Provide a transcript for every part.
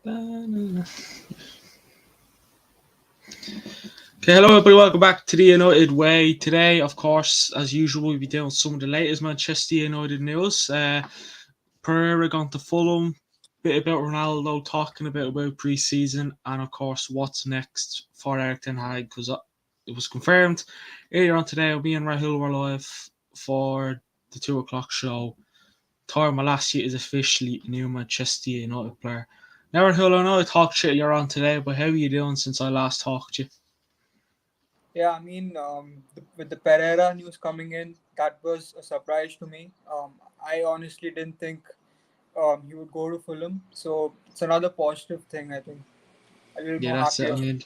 Okay, hello everybody, welcome back to the United Way. Today, of course, as usual, we'll be doing some of the latest Manchester United news. Pereira gone to Fulham, bit about Ronaldo, talking a bit about pre-season, and of course, what's next for Erik Ten Hag, because it was confirmed earlier on today. Me and Rahul were live for the 2 o'clock show. Tor Malacia is officially a new Manchester United player. Now, Rahul, I know I talked shit earlier on today, but how are you doing since I last talked to you? Yeah, with the Pereira news coming in, that was a surprise to me. I honestly didn't think he would go to Fulham, so it's another positive thing. I think a little Yeah, more that's it. I happier. mean,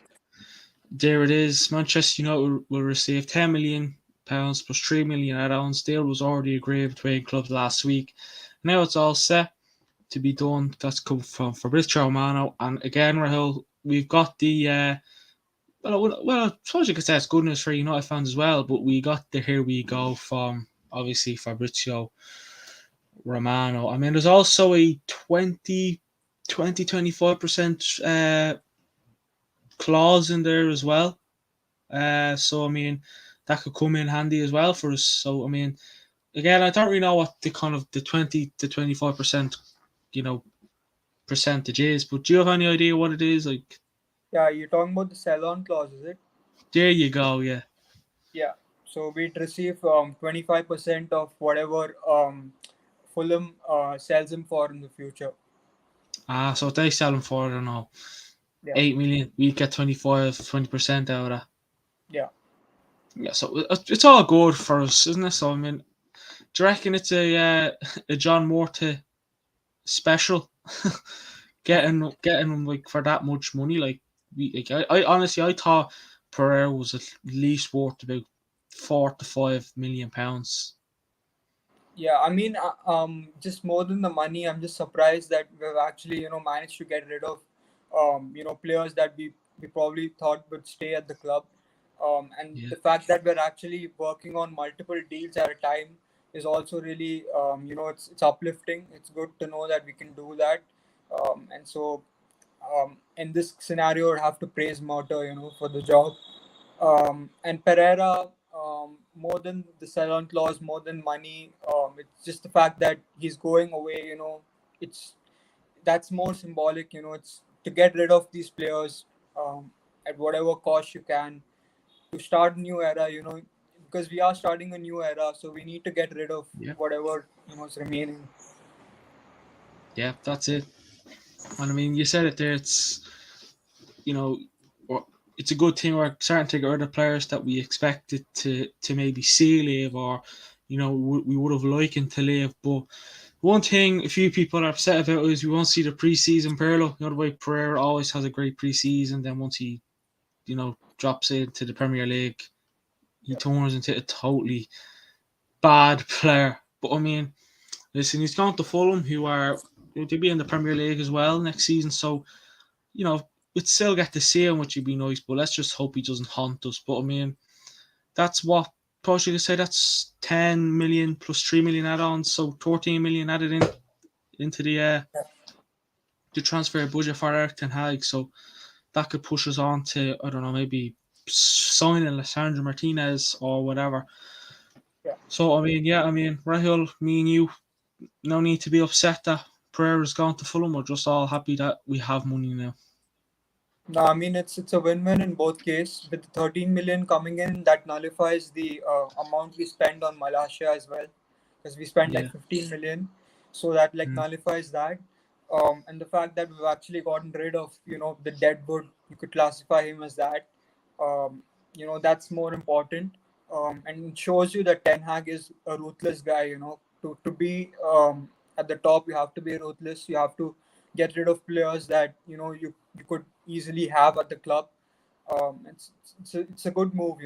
there it is. Manchester United will receive £10 million plus 3 million add-ons. Deal was already agreed between clubs last week. Now it's all set to be done. That's come from Fabrizio Romano. And again, Rahul, we've got the well, I suppose you could say it's good news for United fans as well. But we got the here we go from obviously Fabrizio Romano. I mean, there's also a 25% clause in there as well. So I mean, that could come in handy as well for us. So I mean, again, I don't really know what the kind of the 20 to 25%, you know, percentage is, but do you have any idea what it is? Like, Yeah, you're talking about the sell-on clause, is it? there you go. Yeah. Yeah. So we'd receive 25% of whatever Fulham sells him for in the future. So if they sell them for, I don't know, Yeah. 8 million, we get 20% out of that. Yeah. Yeah, so it's all good for us, isn't it? So I mean, do you reckon it's a John Morta special? getting them like for that much money, like I honestly I thought Pereira was at least worth about £4 to £5 million. Yeah, just more than the money, I'm just surprised that we've actually, managed to get rid of, players that we probably thought would stay at the club. And Yeah, the fact that we're actually working on multiple deals at a time is also really, it's uplifting. It's good to know that we can do that. In this scenario, I have to praise Mota, for the job. And Pereira, more than the sell-on clause, more than money, it's just the fact that he's going away. It's that's more symbolic. It's to get rid of these players at whatever cost you can to start a new era. Because we are starting a new era, so we need to get rid of yeah, whatever is remaining. yeah. That's it. And I mean, you said it there. You know, it's a good thing we're starting to get rid of players that we expected to maybe see leave, or we would have liked to leave. But one thing a few people are upset about is we won't see the preseason Perlo. The way Pereira always has a great preseason, then once he drops into the Premier League, he Yeah. turns into a totally bad player. But I mean, listen, he's gone to Fulham, who are they'll be in the Premier League as well next season. So we'd still get to see him, which would be nice. But let's just hope he doesn't haunt us. But I mean, that's what probably could say. That's 10 million plus 3 million add-ons, so 14 million added into the transfer budget for Erik Ten Hag. So that could push us on to, I don't know, maybe signing Lissandro Martinez or whatever. Yeah. So I mean, yeah, I mean, Rahul, me and you, no need to be upset that Pereira's gone to Fulham. We're just all happy that we have money now. No, it's a win-win in both cases. With the 13 million coming in, that nullifies the amount we spend on Malaysia as well, because we spent like Yeah, 15 million, so that like mm, nullifies that. And the fact that we've actually gotten rid of the deadwood, you could classify him as that. Um, that's more important, and it shows you that Ten Hag is a ruthless guy. To be at the top, you have to be ruthless. You have to get rid of players that you could easily have at the club. It's a good move,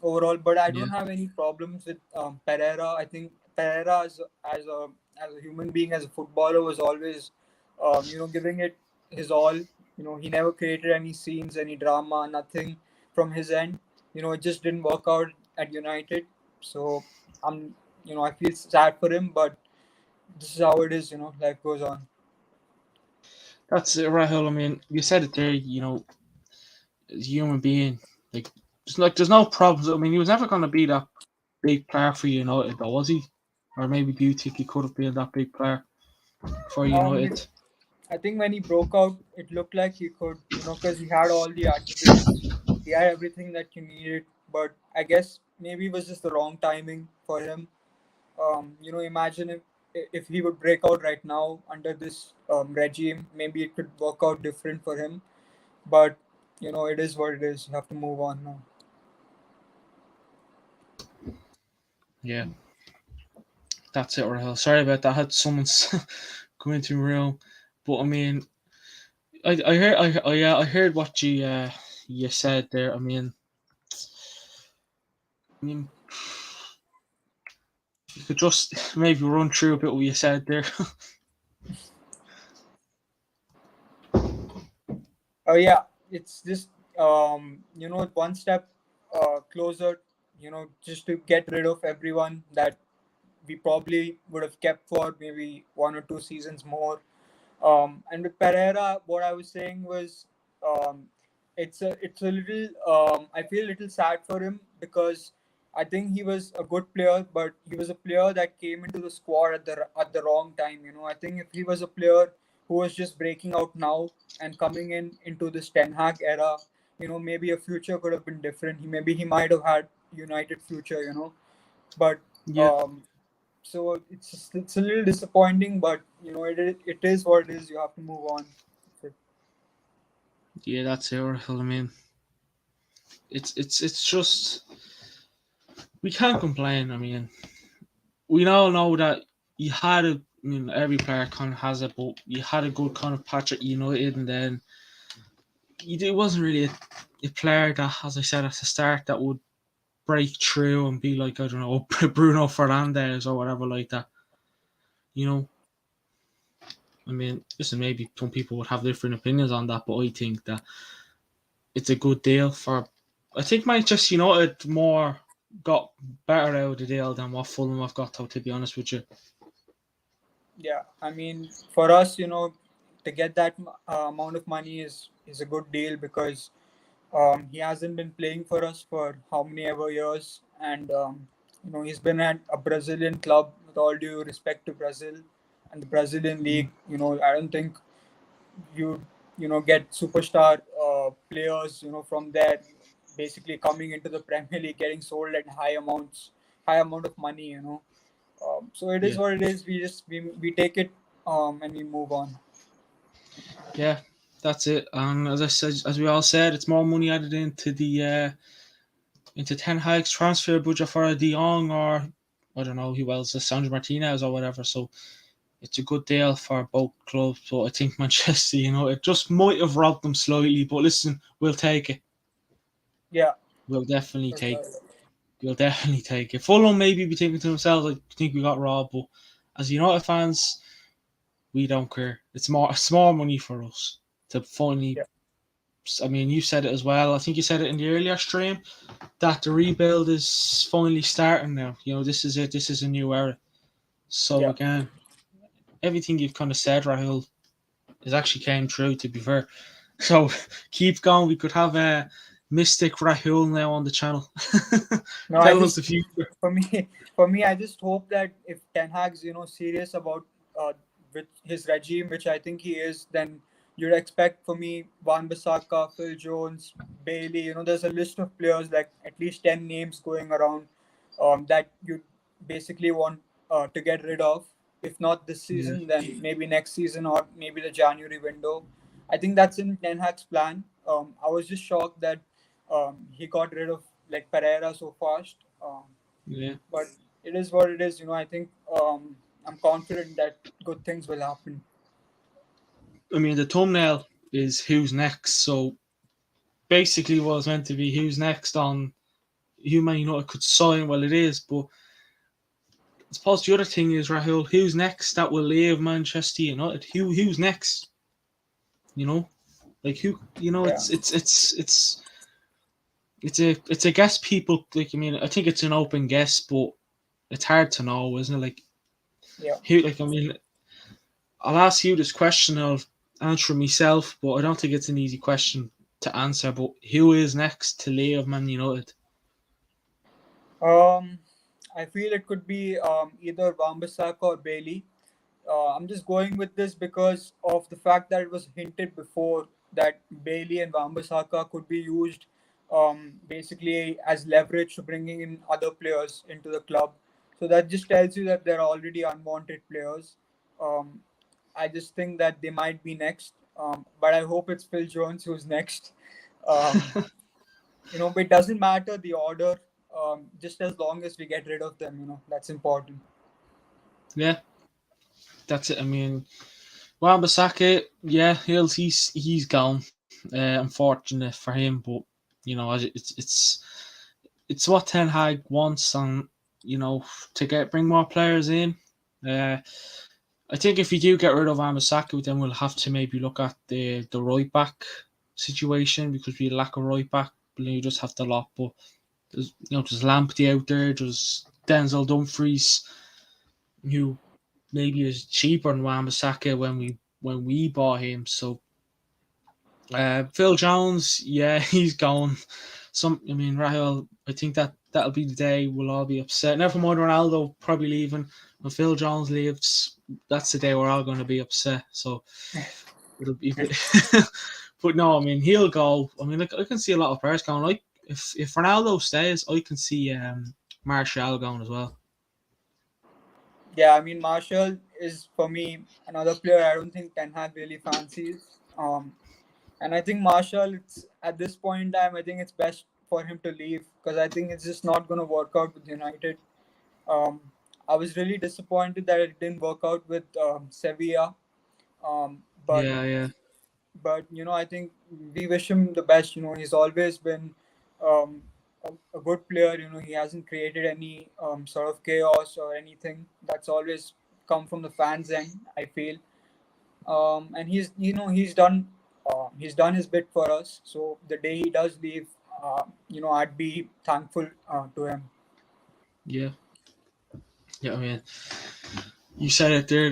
overall. But I yeah, don't have any problems with Pereira. I think Pereira as a human being, as a footballer, was always giving it his all. He never created any scenes, any drama, nothing from his end. It just didn't work out at United. So I feel sad for him, but this is how it is. Life goes on. That's it, Rahul. I mean, you said it there. As a human being, there's no problems. I mean, he was never going to be that big player for United, though, was he? Or maybe do you think he could have been that big player for Um, United? I think when he broke out, it looked like he could, because he had all the attributes. He had everything that you needed, but I guess maybe it was just the wrong timing for him. Imagine if he would break out right now under this regime, maybe it could work out different for him. But it is what it is. You have to move on now. Yeah, that's it, Rahul. Sorry about that. I had someone come into my room, but I mean, I heard what you said there. I mean, you could just maybe run through a bit what you said there. Oh yeah, it's just one step closer. Just to get rid of everyone that we probably would have kept for maybe 1 or 2 seasons more. And with Pereira, what I was saying was, it's a little. I feel a little sad for him because I think he was a good player, but he was a player that came into the squad at the wrong time. I think if he was a player who was just breaking out now and coming into this Ten Hag era, maybe a future could have been different. He might have had United future. But Yeah, um, so it's a little disappointing, but it is what it is. You have to move on. yeah, that's it, Rahul. I mean, it's just we can't complain. I mean, we all know that you had a. I mean, every player kind of has it, but you had a good kind of patch at United, and then it wasn't really a player that, as I said at the start, that would break through and be like, I don't know, Bruno Fernandes or whatever like that. You know, I mean, listen, maybe some people would have different opinions on that, but I think that it's a good deal for. I think Manchester United more got better out of the deal than what Fulham have got, to be honest with you. Yeah, I mean, for us, to get that amount of money is a good deal because he hasn't been playing for us for how many ever years, and he's been at a Brazilian club. With all due respect to Brazil and the Brazilian league, I don't think you get superstar players from there basically coming into the Premier League, getting sold at high amount of money. So it is Yeah, what it is. We take it and we move on. yeah, that's it. And as I said, as we all said, it's more money added into Ten Hag's transfer budget for a De Jong or I don't know who else, Sandro Martinez or whatever. So it's a good deal for both clubs. But I think Manchester United just might have robbed them slightly. But listen, we'll take it. Yeah, We'll definitely for take. sure. We'll definitely take it. Fulham maybe be thinking to themselves, I think we got robbed. But as United fans, we don't care. It's more money for us to finally. Yeah, I mean, you said it as well. I think you said it in the earlier stream that the rebuild is finally starting now. This is it. This is a new era. So yeah, again, everything you've kind of said, Rahul, is actually came true. To be fair, so keep going. We could have a Mystic Rahul now on the channel. no, I Tell us just the future. for me for me I just hope that if Ten Hag's serious about with his regime, which I think he is, then you'd expect for me Van Bissaka, Phil Jones, Bailey. There's a list of players, like at least 10 names going around, that you basically want to get rid of. If not this Yeah, season, then maybe next season or maybe the January window. I think that's in Ten Hag's plan. I was just shocked that he got rid of like Pereira so fast. yeah. But it is what it is. I think I'm confident that good things will happen. I mean, the thumbnail is who's next. So basically, what it's meant to be who's next on who Man United could sign. Well, it is, but I suppose the other thing is Rahul. Who's next that will leave Manchester United? Who's next? You know, like who? Yeah, It's a guess. People like. I mean, I think it's an open guess, but it's hard to know, isn't it? Like yeah, who? Like I mean, I'll ask you this question of. answer myself, but I don't think it's an easy question to answer. But who is next to leave Man United? Um, I feel it could be either Wan-Bissaka or Bailey. I'm just going with this because of the fact that it was hinted before that Bailey and Wan-Bissaka could be used basically as leverage to bringing in other players into the club. So that just tells you that there are already unwanted players. Um, I just think that they might be next, but I hope it's Phil Jones who's next. Um, but it doesn't matter the order, just as long as we get rid of them. That's important. Yeah, that's it. I mean, Wan-Bissaka, yeah, he's gone. Unfortunate for him, but it's what Ten Hag wants, and to bring more players in. Uh, I think if we do get rid of Wan-Bissaka, then we'll have to maybe look at the right back situation because we lack a right back. You just have the lot, but there's Lamptey out there. There's Denzel Dumfries, who maybe is cheaper than Wan-Bissaka when we bought him. So Phil Jones, yeah, he's gone. Rahul, I think that'll be the day we'll all be upset. Never mind Ronaldo probably leaving. When Phil Jones leaves, that's the day we're all going to be upset. So it'll be. But no, he'll go. I can see a lot of players going. Like if Ronaldo stays, I can see Martial going as well. Yeah, I mean Marshall is for me another player I don't think Ten Hag really fancies. And I think Marshall, it's at this point in time, I think it's best for him to leave because I think it's just not going to work out with United. Um, I was really disappointed that it didn't work out with Sevilla. Um, but Yeah, yeah, I think we wish him the best. He's always been um, a good player. He hasn't created any sort of chaos or anything. That's always come from the fans' end, I feel. And he's done his bit for us. So the day he does leave, I'd be thankful to him. yeah, yeah. You said it there.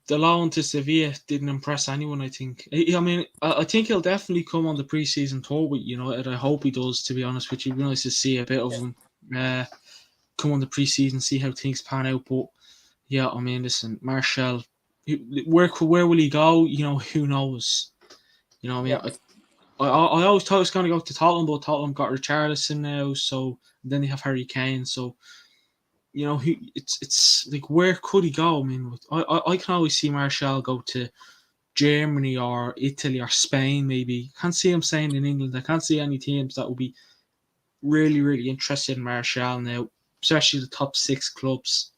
The loan to Sevilla didn't impress anyone. I think. I think he'll definitely come on the preseason tour with United. I hope he does. To be honest with you, it'd be nice to see a bit of Yeah. him come on the preseason, see how things pan out. But yeah, listen, Marshall, where will he go? Who knows? Yeah. I always thought he was going to go to Tottenham, but Tottenham got Richarlison now, so then they have Harry Kane. So it's like where could he go? I can always see Martial go to Germany or Italy or Spain. Maybe can't see him staying in England. I can't see any teams that would be really really interested in Martial now, especially the top six clubs.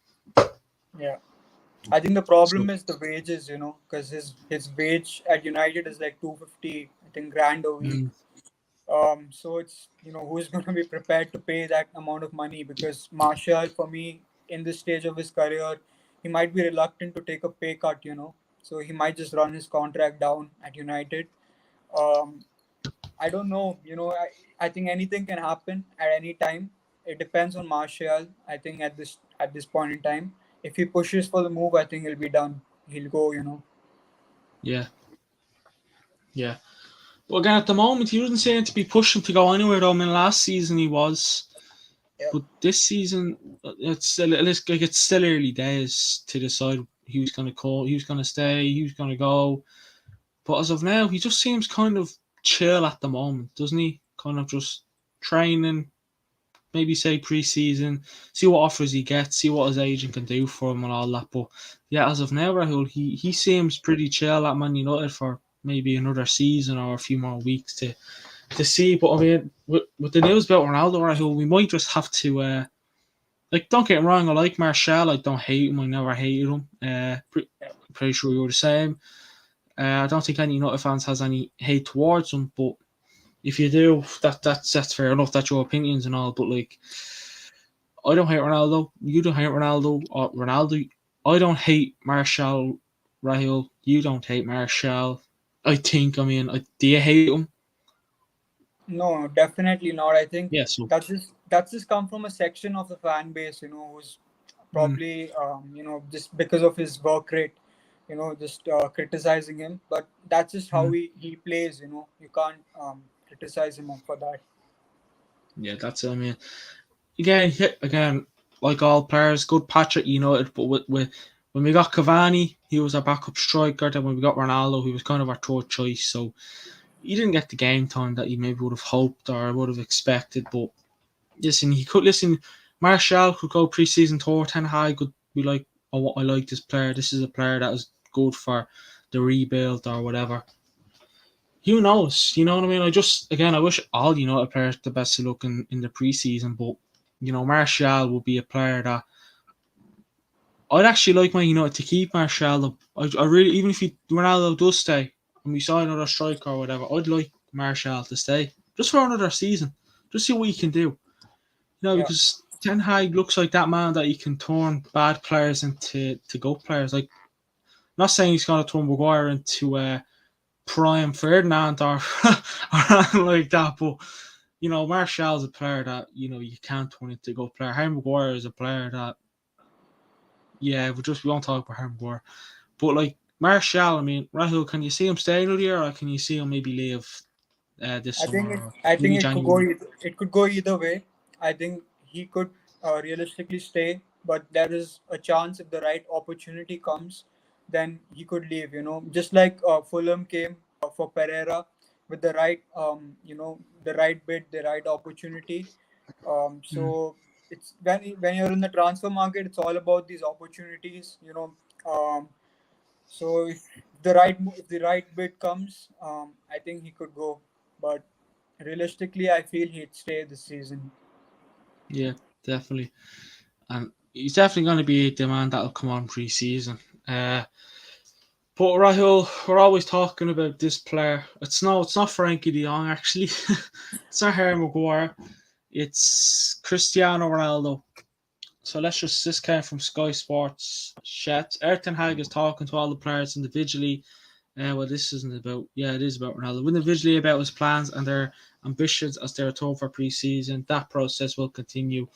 Yeah. I think the So problem is the wages, because his wage at United is like 250, I think, grand a week. mm, So it's who's going to be prepared to pay that amount of money because Martial, for me, in this stage of his career, he might be reluctant to take a pay cut. So he might just run his contract down at United. Um, I don't know. I think anything can happen at any time. It depends on Martial. I think at this point in time, if he pushes for the move, I think he'll be done. He'll go. yeah, yeah. Well, again, at the moment, he doesn't seem to be pushing to go anywhere. Though, last season he was, Yep. but this season it's still early days to decide who's going to call, who's going to stay, who's going to go. But as of now, he just seems kind of chill at the moment, doesn't he? Kind of just training, maybe say pre-season, see what offers he gets, see what his agent can do for him and all that. But yeah, as of now, Rahul, he seems pretty chill at Man United for maybe another season or a few more weeks to see. But with the news about Ronaldo, Rahul, we might just have to. Don't get me wrong, I like Martial. I don't hate him. I never hated him. Pretty sure you're the same. I don't think any United fans has any hate towards him, but if you do, that's fair enough. That's your opinions and all. But I don't hate Ronaldo. You don't hate Ronaldo. Or Ronaldo. I don't hate Martial. Rahul. You don't hate Martial. I think. Do you hate him? No, definitely not. I think Yeah. So. that's just come from a section of the fan base, who's Mm, probably just because of his work rate, just criticizing him. But that's just how Mm. he plays. You can't criticize him for that. Yeah, that's it. I mean, again, like all players, good patch at United, but with when we got Cavani, he was our backup striker. Then when we got Ronaldo, he was kind of our third choice. So he didn't get the game time that he maybe would have hoped or would have expected. But listen. Martial could go pre-season tour. Ten Hag could be like, "Oh, I like this player. This is a player that is good for the rebuild or whatever." Who knows? You know what I mean? I wish all United players the best of luck in the preseason, but Martial will be a player that I'd actually like Man United to keep Martial. I really, even if Ronaldo does stay and we sign another striker or whatever, I'd like Martial to stay just for another season, just see what he can do. Yeah, Because Ten Hag looks like that man that he can turn bad players into good players. Like, not saying he's going to turn Maguire into prime Ferdinand or or anything like that, but Martial's a player that you can't turn into a good player. Harry Maguire is a player that we won't talk about Harry Maguire, but like Martial, I mean, Rahul, can you see him staying another year, or can you see him maybe leave this I think summer it, or I think maybe it could go January? it could go either way. I think he could realistically stay, but there is a chance if the right opportunity comes, then he could leave. Just like Fulham came for Pereira with the right bid, the right opportunity. Mm. So it's when you're in the transfer market, it's all about these opportunities. So if the right bid comes, I think he could go. But realistically, I feel he'd stay this season. Yeah, definitely. And he's definitely going to be the man that'll come on pre-season. But Rahul, we're always talking about this player. It's not Frankie De Jong actually. It's not Harry Maguire. It's Cristiano Ronaldo. So this came from Sky Sports. Chat. Erik Ten Hag is talking to all the players individually. Well, this isn't about. Yeah, it is about Ronaldo. Individually about his plans and their ambitions as they return for pre-season. That process will continue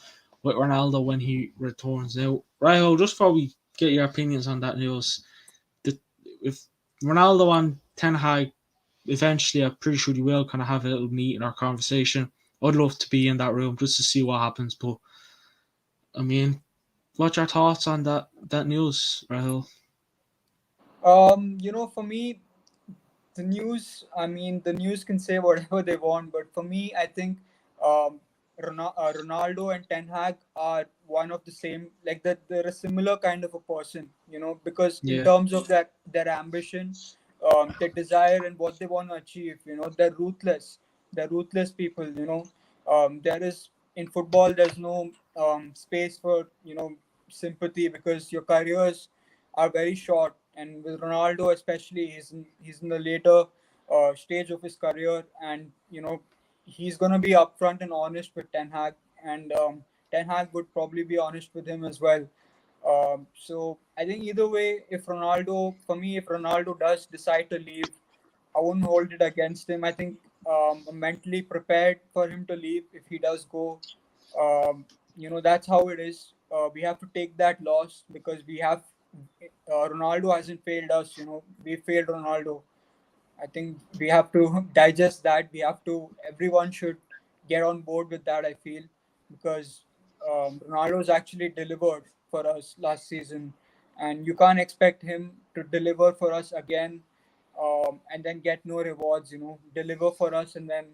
with Ronaldo when he returns. Now, Rahul, just before we get your opinions on that news, the, if Ronaldo and Ten Hag eventually, I'm pretty sure you will kind of have a little meeting or conversation. I'd love to be in that room just to see what happens. But I mean, what's your thoughts on that news, Rahul? For me, the news can say whatever they want, but for me, I think um, Ronaldo and Ten Hag are one of the same, like that they're a similar kind of a person, because in Yeah, terms of their ambition, their desire and what they want to achieve, they're ruthless people, there is in football, there's no space for sympathy because your careers are very short. And with Ronaldo, especially, he's in the later stage of his career, and he's gonna be upfront and honest with Ten Hag, and Ten Hag would probably be honest with him as well. So I think either way, if Ronaldo does decide to leave, I wouldn't hold it against him. I think I'm mentally prepared for him to leave if he does go. That's how it is. We have to take that loss because we have Ronaldo hasn't failed us. We failed Ronaldo. I think we have to digest that. Everyone should get on board with that, I feel, because Ronaldo's actually delivered for us last season, and you can't expect him to deliver for us again, and then get no rewards, deliver for us and then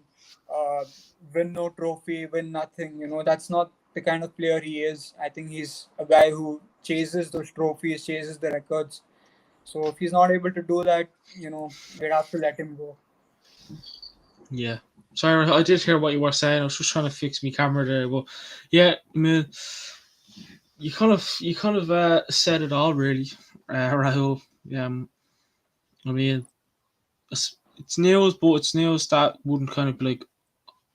uh, win no trophy, win nothing. That's not the kind of player he is. I think he's a guy who chases those trophies, chases the records. So if he's not able to do that, we'd have to let him go. yeah. Sorry, I did hear what you were saying. I was just trying to fix my camera there, but yeah, I mean, you kind of said it all really, Rahul. Um, I mean, it's news, but it's news that wouldn't kind of be like,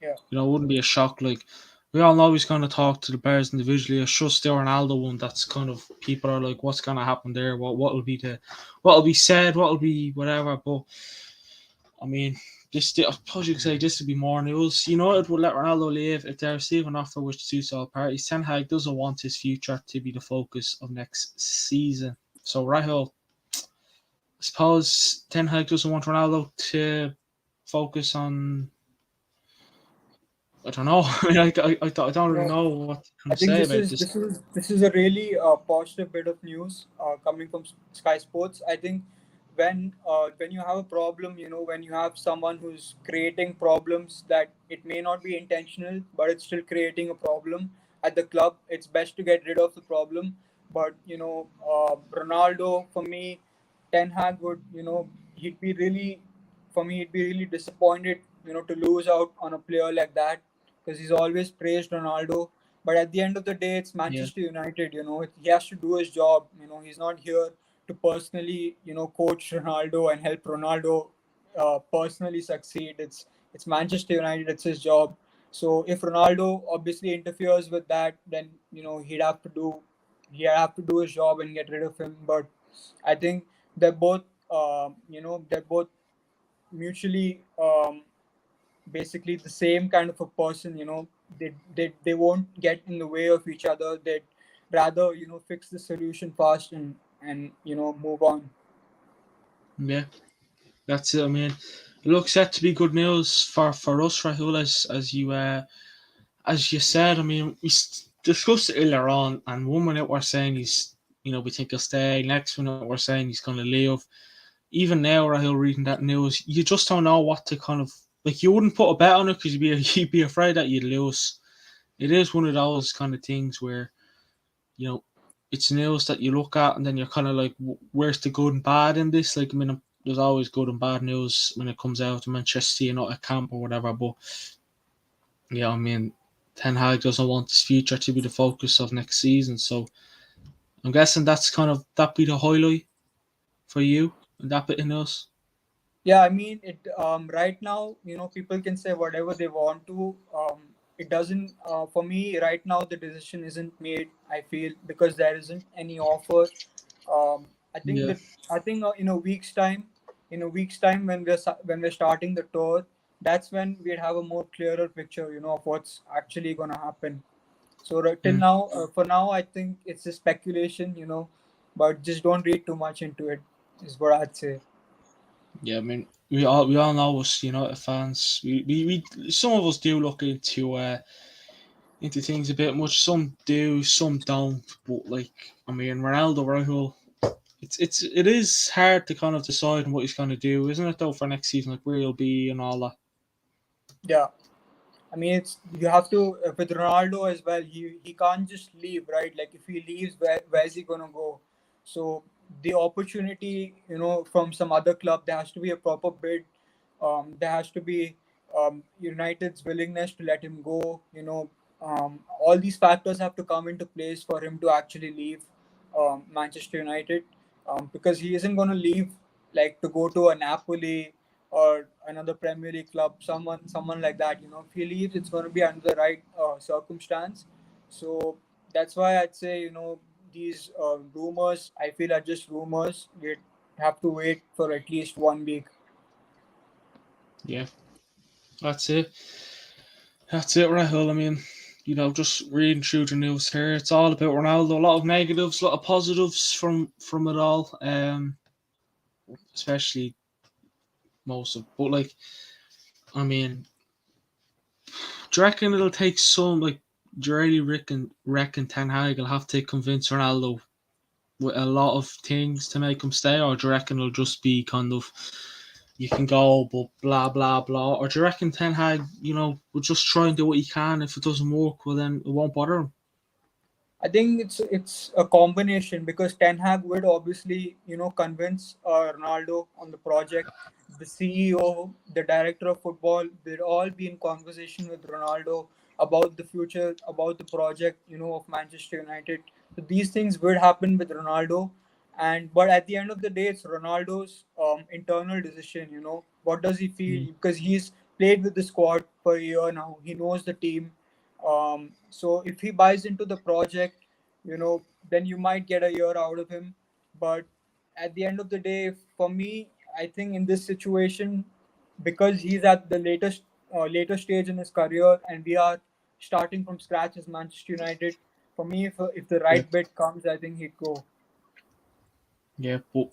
Yeah. wouldn't be a shock. Like, we all know he's going to talk to the players individually. It's just the Ronaldo one that's kind of people are like, what's going to happen there? What'll be said? What'll be whatever? But I mean, I suppose you could say this would be more news. It would let Ronaldo leave if they receive an offer which suits all parties. Ten Hag doesn't want his future to be the focus of next season. So Rahul, suppose Ten Hag doesn't want Ronaldo to focus on. I don't know. I don't really No, know what to kind I of think say this about is this. this is this is a really positive bit of news coming from Sky Sports. I think when you have a problem, when you have someone who's creating problems that it may not be intentional, but it's still creating a problem at the club. It's best to get rid of the problem. But Ronaldo, for me, Ten Hag would, he'd be really, for me, he'd be really disappointed, to lose out on a player like that because he's always praised Ronaldo. But at the end of the day, it's Yeah, Manchester United. He has to do his job. He's not here to personally, coach Ronaldo and help Ronaldo personally succeed. It's Manchester United. It's his job. So if Ronaldo obviously interferes with that, then he'd have to do his job and get rid of him. But I think they're both, they're both mutually basically the same kind of a person. They won't get in the way of each other. They'd rather fix the solution fast and move on. yeah, that's it. I mean, it looks set to be good news for us, Rahul, as you said. I mean, discussed it earlier on, and 1 minute we're saying we think he'll stay. Next minute we're saying he's going to leave. Even now, Rahul, reading that news, you just don't know what to kind of like. You wouldn't put a bet on it because you'd be afraid that you'd lose. It is one of those kind of things where you know it's news that you look at, and then you're kind of like, where's the good and bad in this? Like, I mean, there's always good and bad news when it comes out of Manchester United camp or whatever. But yeah, I mean, Ten Hag doesn't want his future to be the focus of next season, so I'm guessing that's kind of that be the highlight for you and that bit of news. Yeah, I mean it. Right now, people can say whatever they want to. It doesn't. For me, right now, the decision isn't made. I feel because there isn't any offer. I think Yeah. that in a week's time, when we're starting the tour, that's when we'd have a more clearer picture, of what's actually gonna happen. So till Mm. now, for now, I think it's a speculation, but just don't read too much into it. Is what I'd say. Yeah, I mean, we all know us United fans. We some of us do look into things a bit much. Some do, some don't. But like, I mean, Ronaldo, Rahul, it is hard to kind of decide on what he's going to do, isn't it? Though for next season, like where he'll be and all that. Yeah. I mean, it's you have to with Ronaldo as well. He can't just leave, right? Like if he leaves, where's he gonna go? So the opportunity, from some other club, there has to be a proper bid. There has to be United's willingness to let him go. All these factors have to come into place for him to actually leave Manchester United, because he isn't gonna leave like to go to a Napoli or another Premier League club, someone like that. If he leaves, it's going to be under the right circumstance. So that's why I'd say these rumors, I feel, are just rumors. We have to wait for at least 1 week. Yeah, that's it. That's it, Rahul. I mean, just reading through the news here, it's all about Ronaldo. A lot of negatives, a lot of positives from it all. Especially most of. But like, I mean, do you reckon it'll take some like? Do you really reckon Ten Hag will have to convince Ronaldo with a lot of things to make him stay, or do you reckon it'll just be kind of you can go, but blah blah blah, or do you reckon Ten Hag, will just try and do what he can? If it doesn't work, well then it won't bother him. I think it's a combination because Ten Hag would obviously convince Ronaldo on the project. The CEO, the director of football, they'd all be in conversation with Ronaldo about the future, about the project, of Manchester United. So these things would happen with Ronaldo, and but at the end of the day, it's Ronaldo's internal decision. What does he Mm. feel? Because he's played with the squad for a year now. He knows the team. So if he buys into the project, then you might get a year out of him. But at the end of the day, for me, I think in this situation, because he's at the later stage in his career, and we are starting from scratch as Manchester United. For me, if the Yeah, right bid comes, I think he'd go. yeah, but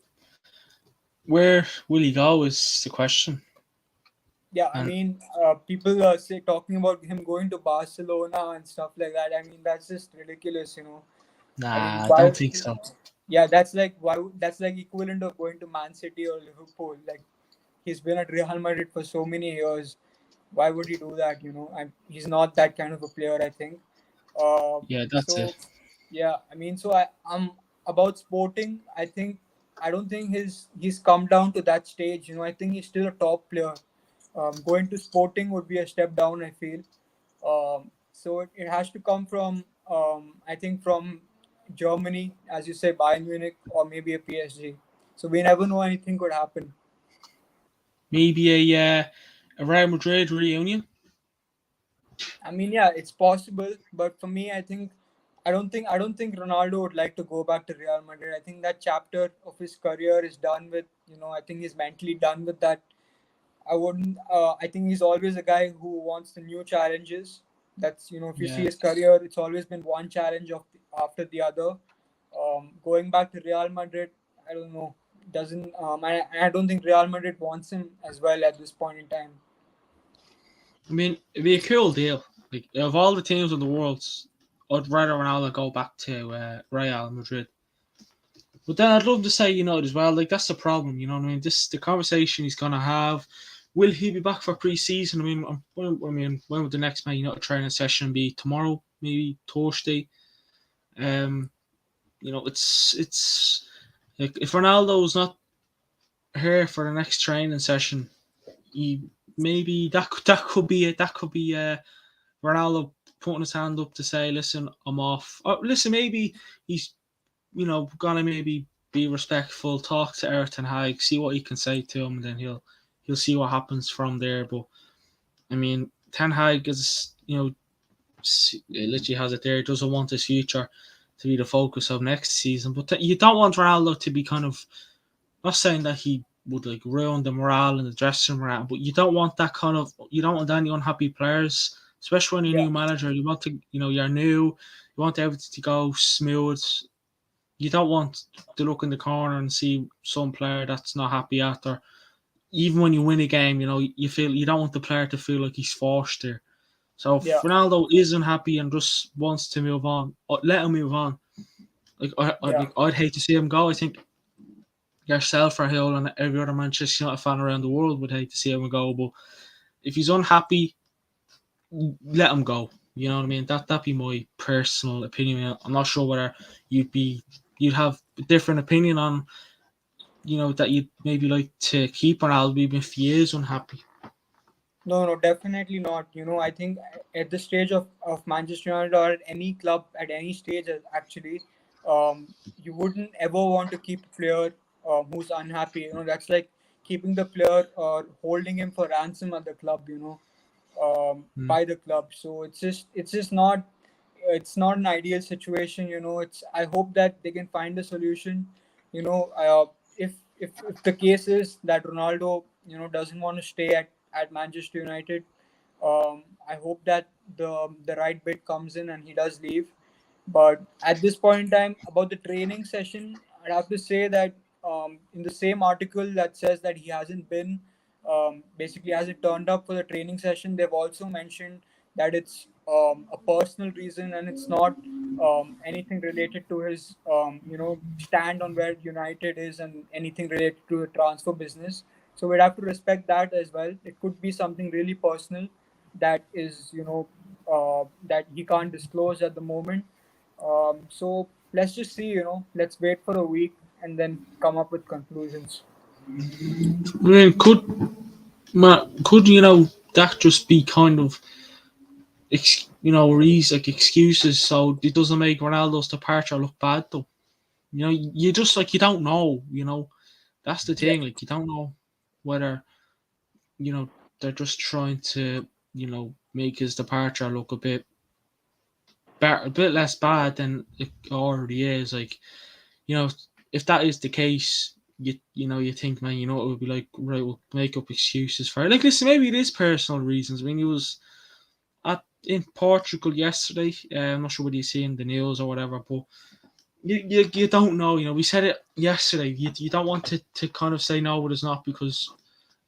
Where will he go is the question. Yeah, I And mean, people say talking about him going to Barcelona and stuff like that. I mean, that's just ridiculous, you know. I mean, nah, I why? don't think so. Yeah, that's like why? That's like equivalent of going to Man City or Liverpool. Like he's been at Real Madrid for so many years. Why would he do that? You know, he's not that kind of a player. I think. Yeah, that's it. So yeah, I mean, so I'm about Sporting. I don't think he's come down to that stage. You know, I think he's still a top player. Going to Sporting would be a step down, I feel. So it has to come from I think from Germany, as you say, Bayern Munich or maybe a PSG. So we never know, anything could happen. Maybe a Real Madrid reunion. I mean, yeah, it's possible, but for me, I don't think Ronaldo would like to go back to Real Madrid. I think that chapter of his career is done with. You know, I think he's mentally done with that. I wouldn't. I think he's always a guy who wants the new challenges. That's, you know, if you see Yeah. his career, it's always been one challenge after the other. Going back to Real Madrid, I don't know. Doesn't I don't think Real Madrid wants him as well at this point in time. I mean, it'd be a cool deal. Like of all the teams in the world, I'd rather Ronaldo go back to Real Madrid. But then I'd love to say United as well. Like that's the problem, you know what I mean? This the conversation he's gonna have. Will he be back for pre-season? I mean, when would the next Man United training session be? Tomorrow, maybe Thursday. Um, it's like if Ronaldo's not here for the next training session, he maybe that could be it. That could be Ronaldo putting his hand up to say, "Listen, I'm off." Or listen, maybe he's gonna maybe be respectful, talk to Erik Ten Hag, see what he can say to him, and then he'll see what happens from there. But I mean, Ten Hag is literally has it there. He doesn't want his future to be the focus of next season. But you don't want Ronaldo to be kind of not saying that he would like ruin the morale in the dressing room, but you don't want that kind of you don't want any unhappy players, especially when you're a Yeah, new manager. You want to you're new, you want everything to go smooth. You don't want to look in the corner and see some player that's not happy after. Even when you win a game, you feel you don't want the player to feel like he's forced there. So if yeah, Ronaldo isn't happy and just wants to move on, let him move on. yeah. I'd hate to see him go. I think yourself, Rahul, and every other Manchester United fan around the world would hate to see him go. But if he's unhappy, let him go. You know what I mean? That'd be my personal opinion. I'm not sure whether you'd have a different opinion on that you'd maybe like to keep Ronaldo even if he is unhappy. No, no, definitely not. You know, I think at the stage of Manchester United or at any club at any stage, actually, you wouldn't ever want to keep a player who's unhappy. You know, that's like keeping the player or holding him for ransom at the club. You know, Mm. by the club. So it's just not an ideal situation. You know, it's I hope that they can find a solution. You know, if the case is that Ronaldo, you know, doesn't want to stay at Manchester United, I hope that the right bid comes in and he does leave. But at this point in time, about the training session, I'd have to say that in the same article that says that he hasn't been, basically hasn't turned up for the training session, they've also mentioned that it's a personal reason and it's not anything related to his, stand on where United is and anything related to the transfer business. So we'd have to respect that as well. It could be something really personal that is, that he can't disclose at the moment. So let's just see, let's wait for a week and then come up with conclusions. I mean, could that just be kind of like excuses so it doesn't make Ronaldo's departure look bad though. You just like you don't know. That's the Yeah, thing. Like you don't know whether they're just trying to make his departure look a bit better, a bit less bad than it already is. Like you know, if that is the case, you think, man, it would be like, right, we'll make up excuses for it. Like, listen, maybe it is personal reasons. I mean, he was in Portugal yesterday. I'm not sure what you see in the news or whatever, but you don't know. We said it yesterday. You don't want to kind of say no, but it's not because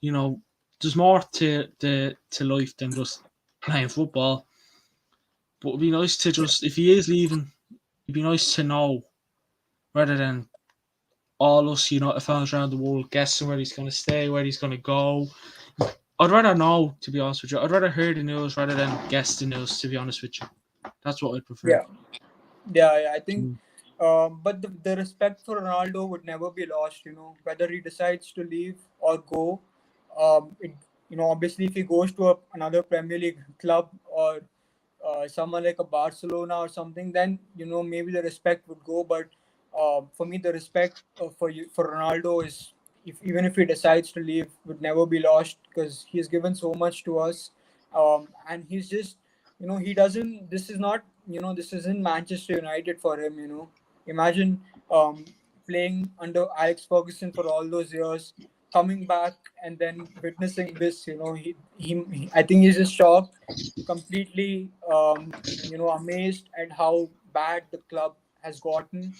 there's more to life than just playing football. But it'd be nice to just, if he is leaving, it'd be nice to know rather than all us fans around the world guessing where he's going to stay, where he's going to go. I'd rather know, to be honest with you. I'd rather hear the news rather than guess the news, to be honest with you. That's what I'd prefer. Yeah. Yeah, I think, Mm. but the respect for Ronaldo would never be lost. Whether he decides to leave or go, obviously if he goes to another Premier League club or someone like a Barcelona or something, then maybe the respect would go. But for me, the respect for Ronaldo is, if even if he decides to leave, would never be lost because he's given so much to us, and he's just he doesn't. This isn't Manchester United for him. Imagine playing under Alex Ferguson for all those years, coming back and then witnessing this. I think he's just shocked, completely amazed at how bad the club has gotten,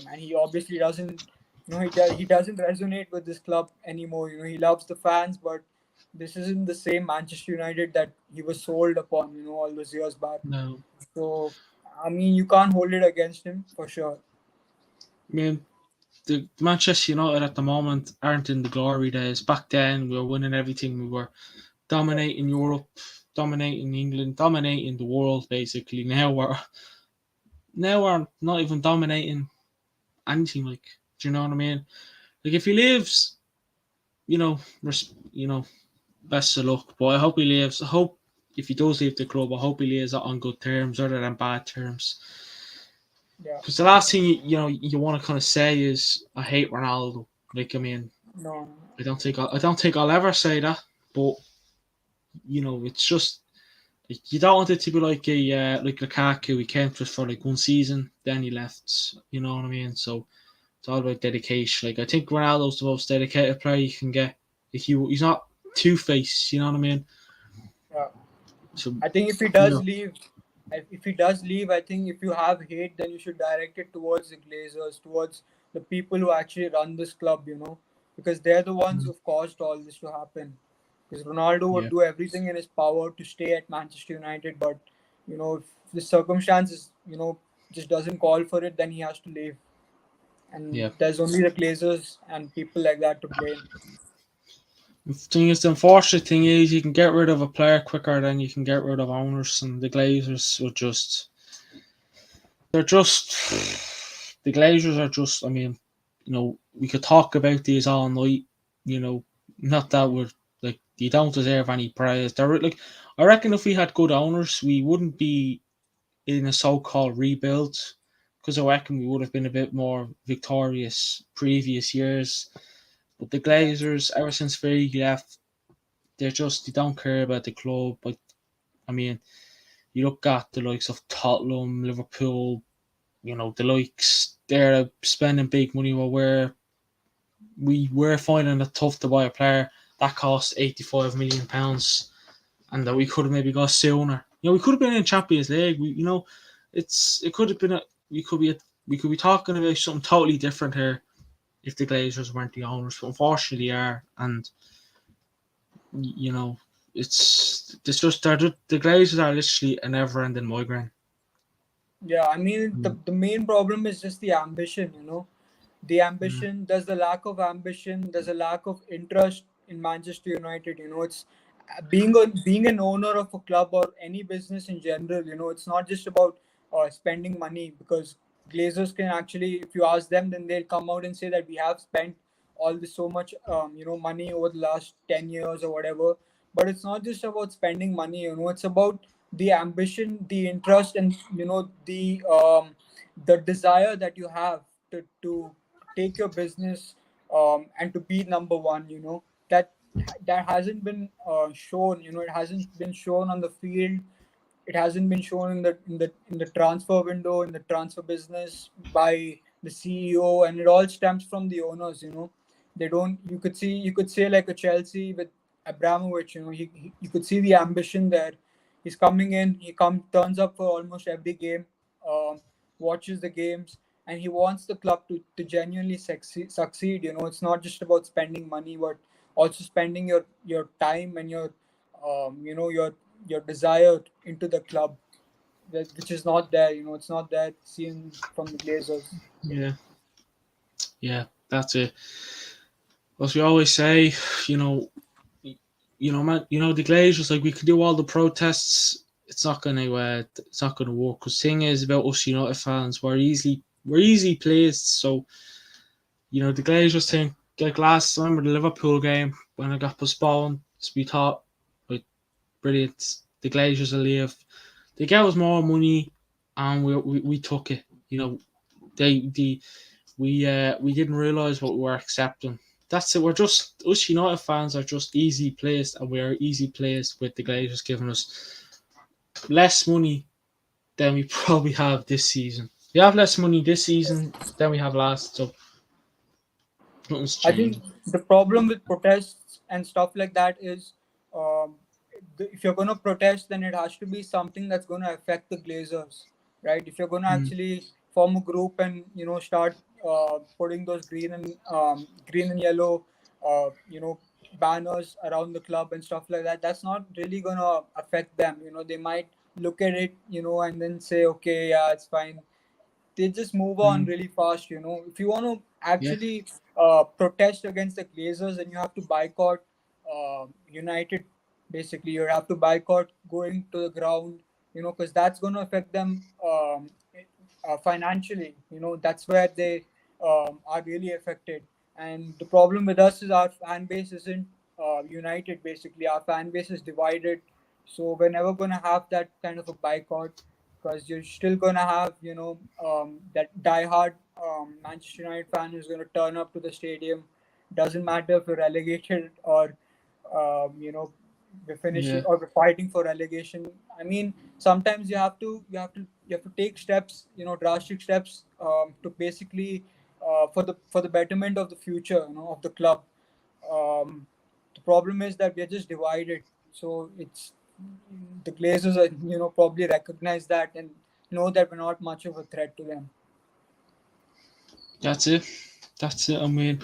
and he obviously doesn't he doesn't resonate with this club anymore. He loves the fans, but this isn't the same Manchester United that he was sold upon all those years back. No. So I mean, you can't hold it against him for sure. I mean, the Manchester United at the moment aren't in the glory days. Back then, we were winning everything. We were dominating Europe, dominating England, dominating the world. Basically, now we're not even dominating anything. Like, do you know what I mean? Like, if he leaves, you know, best of luck. But I hope he leaves. I hope if he does leave the club, I hope he leaves on good terms rather than bad terms. Yeah. Because the last thing you want to kind of say is I hate Ronaldo. Like, I mean, No. I don't think I'll ever say that. But it's just like, you don't want it to be like like Lukaku. He came just for like one season, then he left. You know what I mean? So it's all about dedication. Like, I think Ronaldo's the most dedicated player you can get. He's not two faced. You know what I mean? Yeah. So I think if he you does know, leave, I think if you have hate, then you should direct it towards the Glazers, towards the people who actually run this club, because they're the ones who've caused all this to happen. Because Ronaldo would yeah, do everything in his power to stay at Manchester United, but if the circumstances, just doesn't call for it, then he has to leave. And yeah. there's only the Glazers and people like that to blame. The unfortunate thing is you can get rid of a player quicker than you can get rid of owners, and the Glazers are just the Glazers are just. I mean, we could talk about these all night. You know, not that we're like you don't deserve any praise. They're like, I reckon if we had good owners, we wouldn't be in a so-called rebuild because I reckon we would have been a bit more victorious previous years. But the Yeah. Glazers, ever since Fergie left, they don't care about the club. But I mean, you look at the likes of Tottenham, Liverpool, the likes they're spending big money while we were finding it tough to buy a player that cost £85 million and that we could have maybe got sooner. We could have been in Champions League. It could have been we could be talking about something totally different here if the Glazers weren't the owners, but unfortunately they are, and you know it's just the Glazers are literally a never-ending migraine. Yeah, I mean, Mm. the main problem is just the ambition, the Mm. ambition. There's the lack of ambition. There's a lack of interest in Manchester United. It's being an owner of a club or any business in general. It's not just about spending money, because Glazers can actually, if you ask them, then they'll come out and say that we have spent all this so much money over the last 10 years or whatever. But it's not just about spending money. It's about the ambition, the interest, and the desire that you have to take your business and to be number one. That hasn't been shown. It hasn't been shown on the field. It hasn't been shown in the transfer window, in the transfer business by the CEO, and it all stems from the owners. They don't. You could say like a Chelsea with Abramovich. You could see the ambition there. He's coming in. He turns up for almost every game. Um, Watches the games, and he wants the club to genuinely succeed. It's not just about spending money, but also spending your time and your desire into the club, which is not there. It's not there seen from the Glazers. Yeah, yeah, that's it. As we always say, you know, man, the Glazers, like, we could do all the protests. It's not gonna work. Because thing is about us United fans, we're easily placed. So the Glazers think, like last time with the Liverpool game when it got postponed, we thought, like, brilliant. The Glazers will leave. They gave us more money, and we took it. They we didn't realize what we were accepting. That's it. We're just us United fans are just easy placed, and we are easy placed with the Glazers giving us less money than we probably have this season. We have less money this season than we have last, so nothing's I think changed. the problem with protests and stuff like that is, um, if you're going to protest, then it has to be something that's going to affect the Glazers, right? If you're going to Mm, actually form a group and start putting those green and yellow, banners around the club and stuff like that, that's not really going to affect them. They might look at it, and then say, okay, yeah, it's fine. They just move on mm, really fast. If you want to yeah, actually protest against the Glazers, then you have to boycott United. Basically, you have to boycott going to the ground. Because that's going to affect them financially. That's where they are really affected. And the problem with us is our fan base isn't united. Basically, our fan base is divided. So we're never going to have that kind of a boycott, because you're still going to have that diehard Manchester United fan who's going to turn up to the stadium. Doesn't matter if we're relegated or we're finishing yeah, or we're fighting for relegation. I mean, sometimes you have to take steps, drastic steps, to basically for the betterment of the future, of the club. The problem is that we are just divided. So it's the Glazers are, probably recognize that and know that we're not much of a threat to them. that's it. That's it. I mean,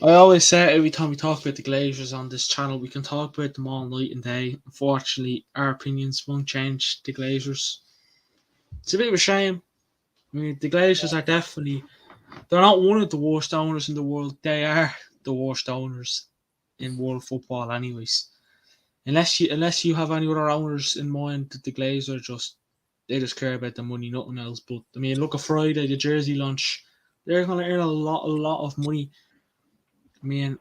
I always say every time we talk about the Glazers on this channel, we can talk about them all night and day. Unfortunately, our opinions won't change the Glazers. It's a bit of a shame. I mean, the Glazers are definitely, they're not one of the worst owners in the world. They are the worst owners in world football, anyways. Unless you have any other owners in mind, that the Glazers they just care about the money, nothing else. But I mean, look at Friday, the jersey launch. They're going to earn a lot of money. I mean,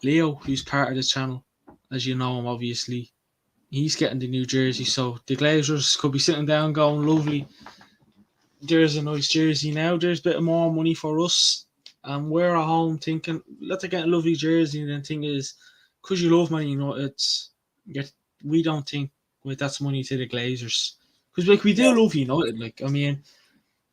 Leo, who's part of this channel, as you know him, obviously, he's getting the new jersey. So the Glazers could be sitting down going, lovely, there's a nice jersey now. There's a bit more money for us. And we're at home thinking, let's get a lovely jersey. And the thing is, because you love Man United, yet we don't think, well, that's money to the Glazers. Because, like, we do Yeah, love United. Like, I mean,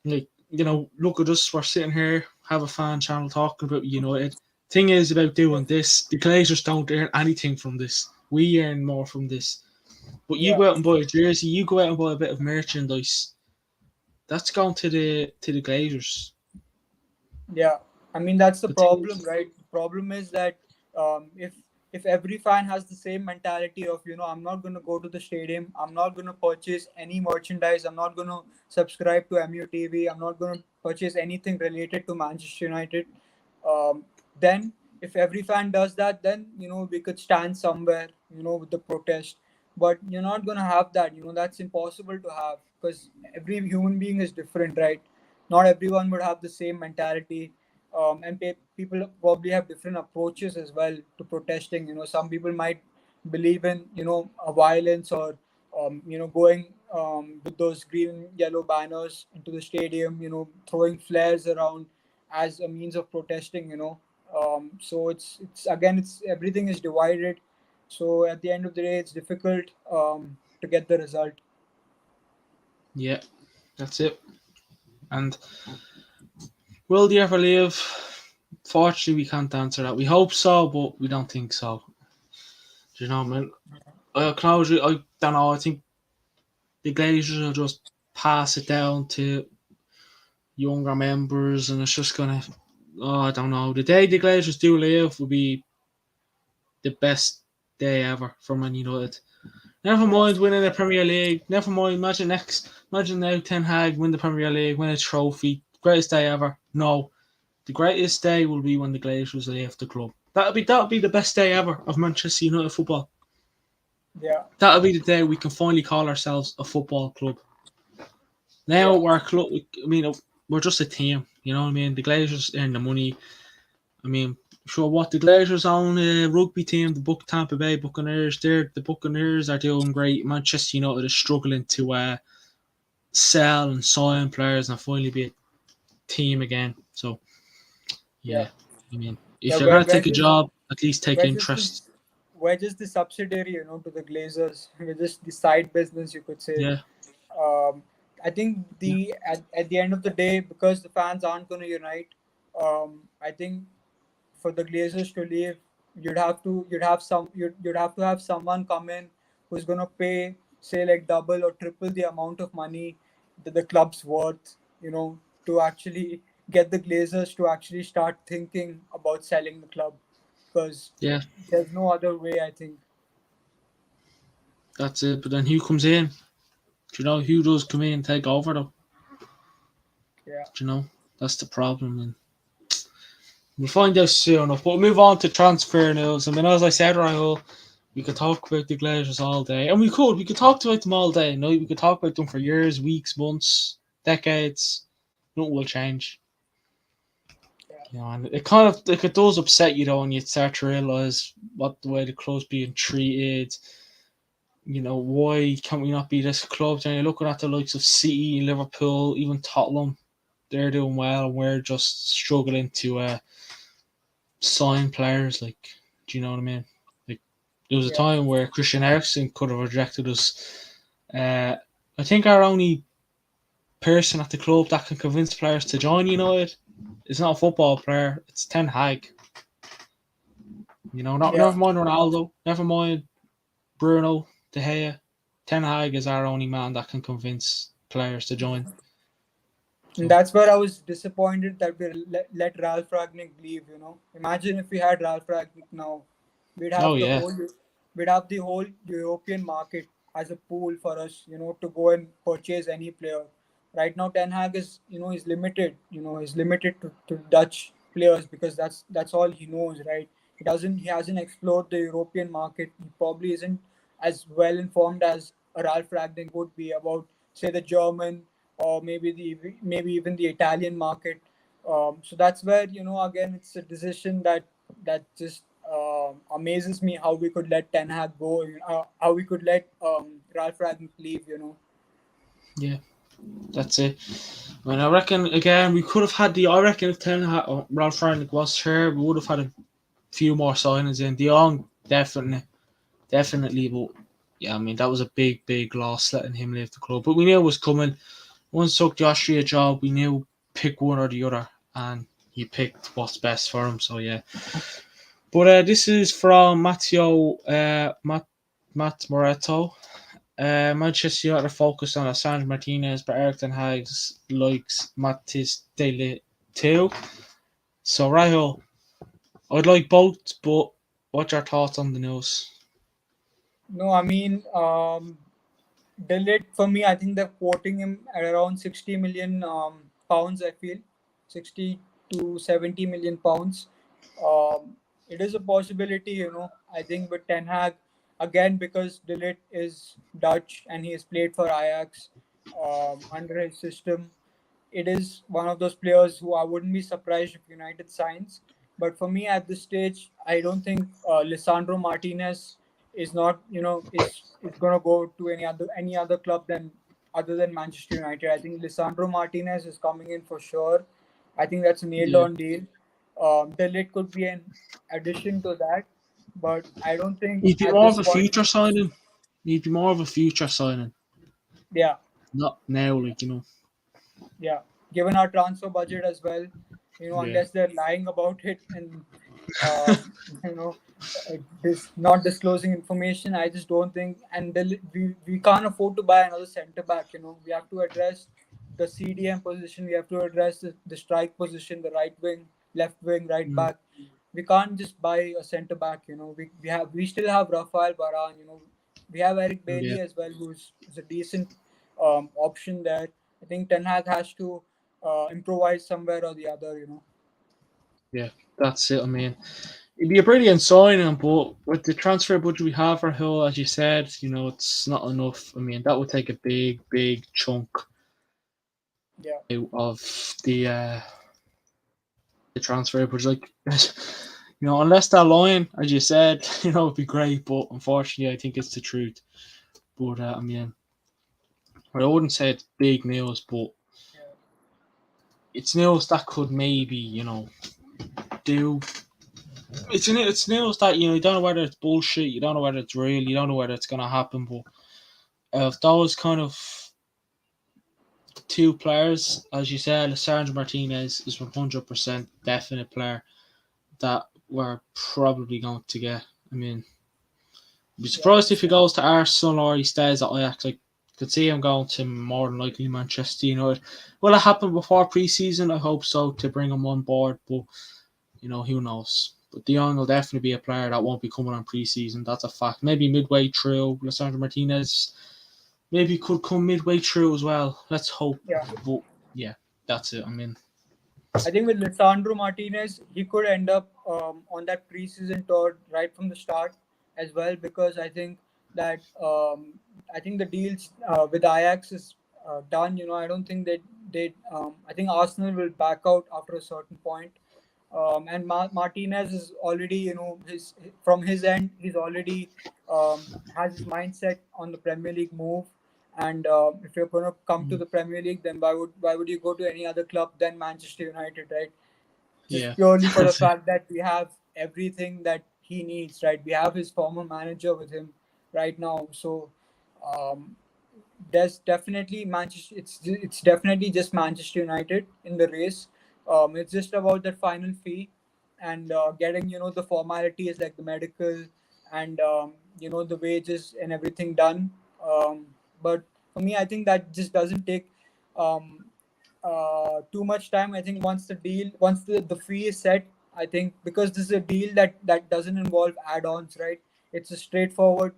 like, look at us. We're sitting here, have a fan channel talking about United. Thing is about doing this, the Glazers don't earn anything from this. We earn more from this. But you yeah. go out and buy a jersey, you go out and buy a bit of merchandise. That's gone to the Glazers. Yeah, I mean that's the The thing problem, is, right? The problem is that if every fan has the same mentality of I'm not going to go to the stadium, I'm not going to purchase any merchandise, I'm not going to subscribe to MUTV, I'm not going to purchase anything related to Manchester United. Um, then if every fan does that, then we could stand somewhere, with the protest. But you're not going to have that. That's impossible to have, because every human being is different, right? Not everyone would have the same mentality, and people probably have different approaches as well to protesting. Some people might believe in a violence, or going with those green and yellow banners into the stadium, throwing flares around as a means of protesting. So it's again, it's everything is divided. So at the end of the day, it's difficult to get the result. yeah, that's it. And will they ever leave? Fortunately, we can't answer that. We hope so, but we don't think so. Do you know, man? I don't know. I think the Glazers will just pass it down to younger members, and it's just gonna. Oh, I don't know. The day the Glazers do leave will be the best day ever for Man United. Never Yeah, mind winning the Premier League. Never mind. Imagine now Ten Hag win the Premier League, win a trophy. Greatest day ever. No, the greatest day will be when the Glazers leave the club. That'll be the best day ever of Manchester United football. yeah, That'll be the day we can finally call ourselves a football club. Now yeah, we're a club. I mean, we're just a team. You know what I mean? The Glazers earn the money. I mean, sure, what the Glazers own a rugby team, the Tampa Bay Buccaneers. The Buccaneers are doing great. Manchester United is struggling to sell and sign players and finally be a team again. So yeah. yeah, I mean, Yeah, if you're gonna take a job, at least take we're just interest. this, we're just the subsidiary, to the Glazers. We're just the side business, you could say. Yeah, Um, I think yeah, at the end of the day, because the fans aren't going to unite, I think for the Glazers to leave, you'd have to have someone come in who's going to pay, say, like double or triple the amount of money that the club's worth, to actually get the Glazers to actually start thinking about selling the club, because yeah. there's no other way, I think. That's it. But then who comes in? Do you know who does come in and take over though? Yeah. Do you know that's the problem, and we'll find out soon enough. But we'll move on to transfer news. I mean, as I said, Rahul, we could talk about the Glazers all day, and we could talk about them all day. No, we could talk about them for years, weeks, months, decades. Nothing will change. Yeah. You know, and it kind of like it does upset you though when you start to realize what the way the club's being treated. You know, why can't we not be this club? And you're looking at the likes of City, Liverpool, even Tottenham. They're doing well, and we're just struggling to sign players. Like, do you know what I mean? Like, there was a Yeah. time where Christian Eriksen could have rejected us. I think our only person at the club that can convince players to join United is not a football player. It's Ten Hag. You know, not Yeah. never mind Ronaldo, never mind Bruno, De Gea. Ten Hag is our only man that can convince players to join. And So, that's where I was disappointed that we let Ralph Ragnick leave. Imagine if we had Ralph Ragnick now, we'd oh have the yeah, whole we'd have the whole European market as a pool for us, to go and purchase any player. Right now, Ten Hag is he's limited. He's limited to Dutch players because that's all he knows, right? He hasn't explored the European market. He probably isn't as well informed as a Ralph Ragnick would be about, say, the German or maybe even the Italian market. So that's where again it's a decision that just amazes me how we could let Ten Hag go, how we could let Ralph Ragnick leave. yeah, that's it. I mean, I reckon again we could have had the. I reckon if Ten Hag, Ralph Rangnick was here, we would have had a few more signings in. De Jong definitely, but yeah, I mean that was a big loss letting him leave the club. But we knew it was coming. Once took the Austria job, we knew pick one or the other, and he picked what's best for him. So yeah. But this is from Matt Moretto. Manchester United are focused on Assange Martinez, but Erik Ten Hag likes Matis Dele too. So Rahul, I'd like both, but what's your thoughts on the news? No, I mean, Delete for me, I think they're quoting him at around 60 million pounds. I feel 60 to 70 million pounds. It is a possibility, I think with Ten Hag again because Delete is Dutch and he has played for Ajax under his system. It is one of those players who I wouldn't be surprised if United signs. But for me at this stage, I don't think Lisandro Martinez is not is going to go to any other club than other than Manchester United. I think Lisandro Martinez is coming in for sure. I think that's a nailed Yeah, on deal. Delete could be an addition to that, but I don't think he'd be at more this of a point. future signing. He'd be more of a future signing, Yeah, not now. Like you know. yeah. Given our transfer budget as well, Yeah, unless they're lying about it and um, you know this not disclosing information, I just don't think. And we can't afford to buy another center back. We have to address the CDM position. We have to address the strike position, the right wing, left wing, right Mm, back. We can't just buy a centre back. We still have Rafael Varane. We have Eric yeah, Bailey as well, who's a decent option there. I think Ten Hag has to improvise somewhere or the other. yeah, that's it. I mean, it'd be a brilliant signing, but with the transfer budget we have for Hill, as you said, it's not enough. I mean, that would take a big, big chunk Yeah. out of the transfer budget. Like, unless that line, as you said, it'd be great, but unfortunately, I think it's the truth. But I mean, I wouldn't say it's big news, but Yeah. it's news that could maybe, do. It's news that you don't know whether it's bullshit, you don't know whether it's real, you don't know whether it's gonna happen. But those kind of two players, as you said, Sergio Martinez is 100% definite player that we're probably going to get. I mean, I'd be Yeah. surprised if he goes to Arsenal or he stays at Ajax. I could see him going to more than likely Manchester United. Will it happen before pre-season? I hope so, to bring him on board, but who knows. But Dion will definitely be a player that won't be coming on pre-season. That's a fact. Maybe midway through, Lisandro Martinez maybe could come midway through as well. Let's hope. Yeah. But yeah, that's it. I mean, I think with Lisandro Martinez, he could end up on that preseason tour right from the start as well, because that I think the deals with Ajax is done. I don't think that they. I think Arsenal will back out after a certain point. And Martinez is already, his from his end, he's already has his mindset on the Premier League move. And if you're going to come to mm, the Premier League, then why would you go to any other club than Manchester United, right? Just yeah, purely for the that's it. fact that we have everything that he needs, right? We have his former manager with him right now, so um, there's definitely Manchester. It's definitely just Manchester United in the race. It's just about that final fee and getting the formalities like the medical and the wages and everything done. But for me, I think that just doesn't take um, too much time. I think once the fee is set, I think because this is a deal that doesn't involve add-ons, right? It's a straightforward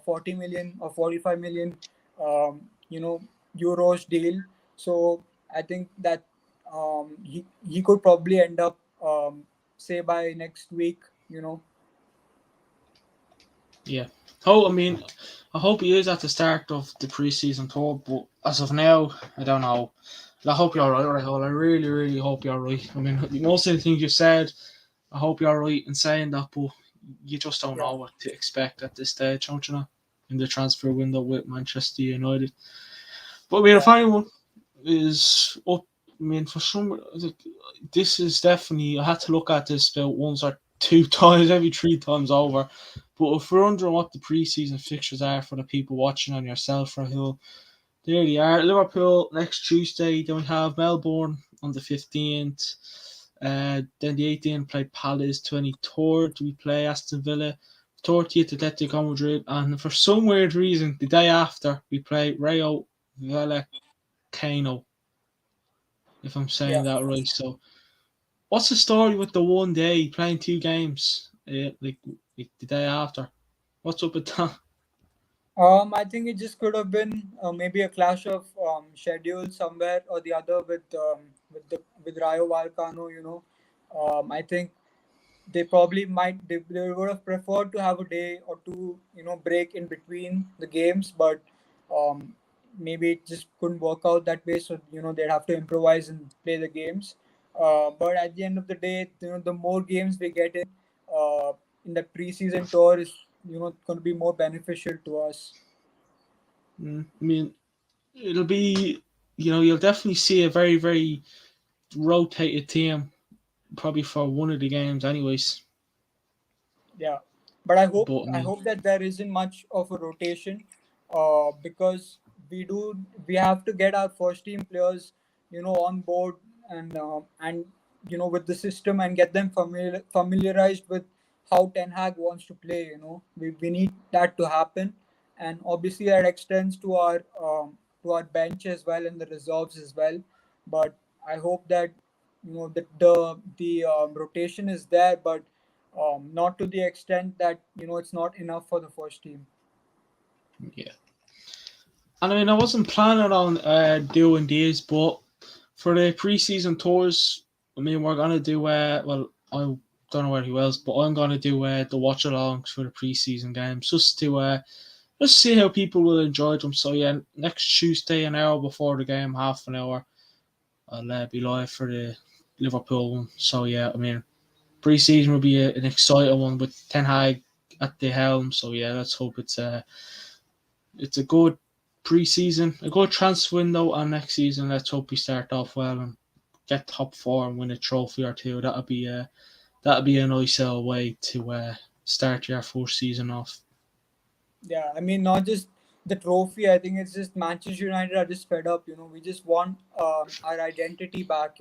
40 million or 45 million um, you know euros deal. So I think that he could probably end up say by next week. Yeah. Oh, I mean, I hope he is at the start of the preseason tour, but as of now, I don't know. I hope you're right, Rahul. I really, really hope you're right. I mean, most of the things you said, I hope you're right in saying that, but you just don't Yeah. know what to expect at this stage, don't you know? In the transfer window with Manchester United. But I mean, if Yeah. anyone is up, I mean, for some, this is definitely, I had to look at this about once or two times, every three times over. But if we're wondering what the preseason fixtures are for the people watching on yourself, Rahul, there they are. Liverpool next Tuesday. Then we have Melbourne on the 15th. Then the 18th play Palace. 23rd we play Aston Villa. 30th Atletico Madrid. And for some weird reason, the day after we play Rayo Vallecano, if I'm saying Yeah. that right. So, what's the story with the one day playing two games, like the day after? What's up with that? I think it just could have been maybe a clash of schedule somewhere or the other with Rayo Vallecano. I think they would have preferred to have a day or two break in between the games, but um, maybe it just couldn't work out that way. So they'd have to improvise and play the games. But at the end of the day, the more games we get in that preseason tour is going to be more beneficial to us. I mean, it'll be, you'll definitely see a very, very rotated team probably for one of the games, anyways. Yeah, but I hope But I I mean, hope that there isn't much of a rotation, because we do we have to get our first team players, on board and with the system and get them familiarized with how Ten Hag wants to play. We need that to happen, and obviously that extends to our to our bench as well and the reserves as well. But I hope that the rotation is there, but not to the extent that it's not enough for the first team. Yeah. And I mean, I wasn't planning on doing these, but for the preseason tours, I mean, we're gonna do well, I don't know where he was, but I'm gonna do the watch alongs for the preseason games just see how people will enjoy them. So yeah, next Tuesday, an hour before the game, half an hour, I'll be live for the Liverpool one. So yeah, I mean, preseason will be an exciting one with Ten Hag at the helm. So yeah, let's hope it's a good preseason, a good transfer window, and next season let's hope we start off well and get top four and win a trophy or two. That'd be a nice way to start your first season off. Yeah, I mean, not just the trophy. I think it's just Manchester United are just fed up. We just want our identity back.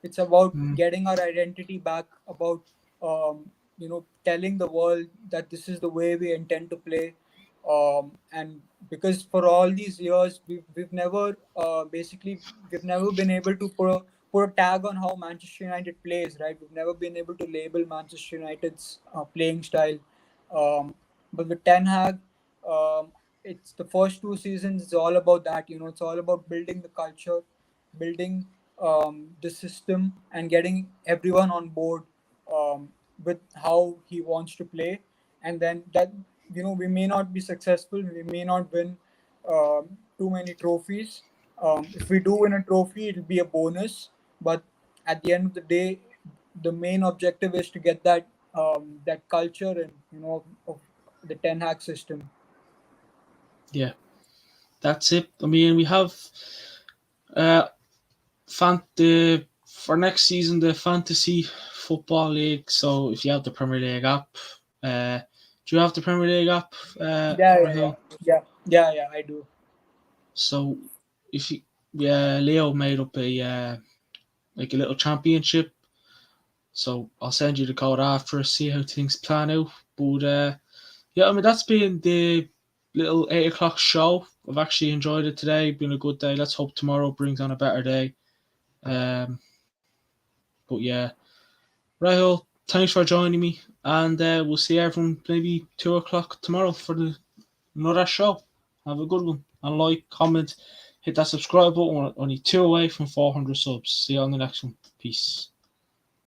It's about Mm, getting our identity back. About telling the world that this is the way we intend to play. And because for all these years, we've never basically we've never been able to put a tag on how Manchester United plays. Right, we've never been able to label Manchester United's playing style. But with Ten Hag, it's the first two seasons. It's all about that. It's all about building the culture, building the system, and getting everyone on board with how he wants to play. And then that we may not be successful. We may not win too many trophies. If we do win a trophy, it'll be a bonus. But at the end of the day, the main objective is to get that culture and of the Ten Hag system. yeah, that's it. I mean, we have uh, for next season the Fantasy Football League. So if you have the Premier League app, do you have the Premier League app, Yeah, yeah, yeah, Rahul? yeah, yeah, yeah. I do. So if you, yeah, Leo made up like a little championship. So I'll send you the code after, see how things plan out. But yeah, I mean that's been the little 8 o'clock show. I've actually enjoyed it today. Been a good day. Let's hope tomorrow brings on a better day. Um, but yeah, Rahul, thanks for joining me, and we'll see everyone maybe 2 o'clock tomorrow for another show. Have a good one, and like, comment, hit that subscribe button. We're only two away from 400 subs. See you on the next one. Peace.